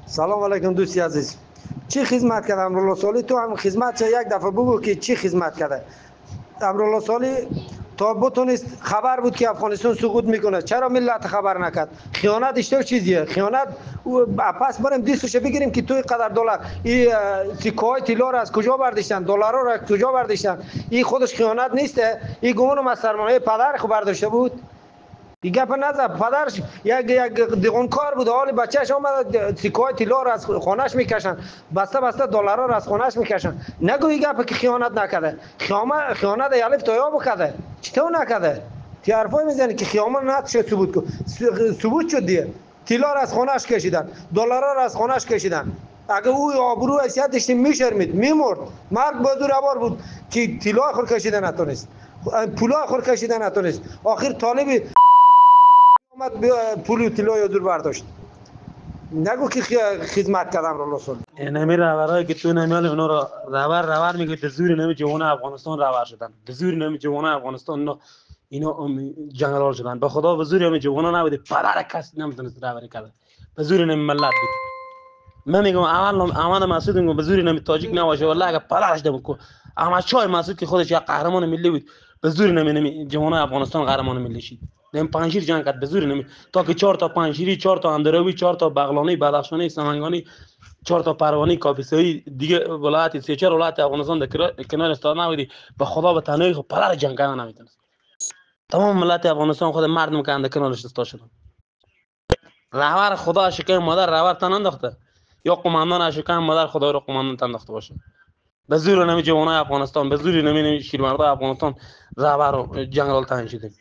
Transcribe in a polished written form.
سلام علیکم دوستی عزیز. چی خدمت کرد امرالله صالح؟ تو هم خدمت چه یک دفعه بگو که چی خدمت کرده امرالله صالح. تا بتونست خبر بود که افغانستان سقوط میکنه، چرا ملت خبر نکرد؟ خیانت اشتو چیزیه خیانت. پس بریم دیسوش بگیریم که توی قدر دلار این سکه های طلا را از کجا برداشتن، دلار را از کجا برداشتن؟ این خودش خیانت نیسته؟ این گمان از سرمایه پدر خو برداشته بود. این گپ نزد. پدرش یک دیغونکار بود، حال بچهش آمد سکای طلا را از خانهش میکشن، بسته بسته دلارا را از خانهش میکشن. نگو این گپ که خیانت نکرده. خیانت الف تا یا بکرده، چطور نکرده؟ تی حرفای میزنی که خیانت شد ثبوت کو. ثبوت شد دیگه. طلا را از خانهش کشیدن، دلارا را از خانهش کشیدن. اگه او آبرو حیثیت داشتیم میشرمید میمرد. مرگ با دور بار بود که طلا خور کشیدن نتونست، پولا خور کشیدن نتونست. آخر طالب اومد پول طلا یا دور برداشت. نگو که خدمت کردم رو لسون. نمی رهبرایی که تو نمیال اونا رو رهبر میگه در زور نمی جوان افغانستان رهبر شدن، در زور نمی جوان افغانستان اینا جنرال شدن. به خدا به زور نمی جوان نبوده، پدر کس نمیتونست رهبری کنه. به زور نمی ملت بود. من میگم امان مسعود میگم به زور نمی تاجیک نباشه، والله اگه پدرش دم کو احمد شاه مسعود که خودش یک قهرمان ملی بود، به زور نمی جوان افغانستان قهرمان ملی شد. نمی پنجشیر جنگ کرد به زور نمی، تا که 4 تا پنجشیری، 4 تا اندروی، 4 تا بغلانی، بدخشانی، سمنگانی، 4 تا پروانی، کاپیسایی دیگه ولایت 3-4 ولایت افغانستان در کنار استاد نبودی. به خدا به تنهایی خود پدر جنگ کردن نمیتونست. تمام ملت افغانستان خود مردم کنده کنارش استا شدن. رهبر خدا شکم مادر رهبر تن انداخته، یا قماندان شکم مادر خدا رو قماندان تن انداخته باشه. به زور نمی جوانای افغانستان، به زور نمی شیرمردای افغانستان رهبر و جنرال تعیین شده.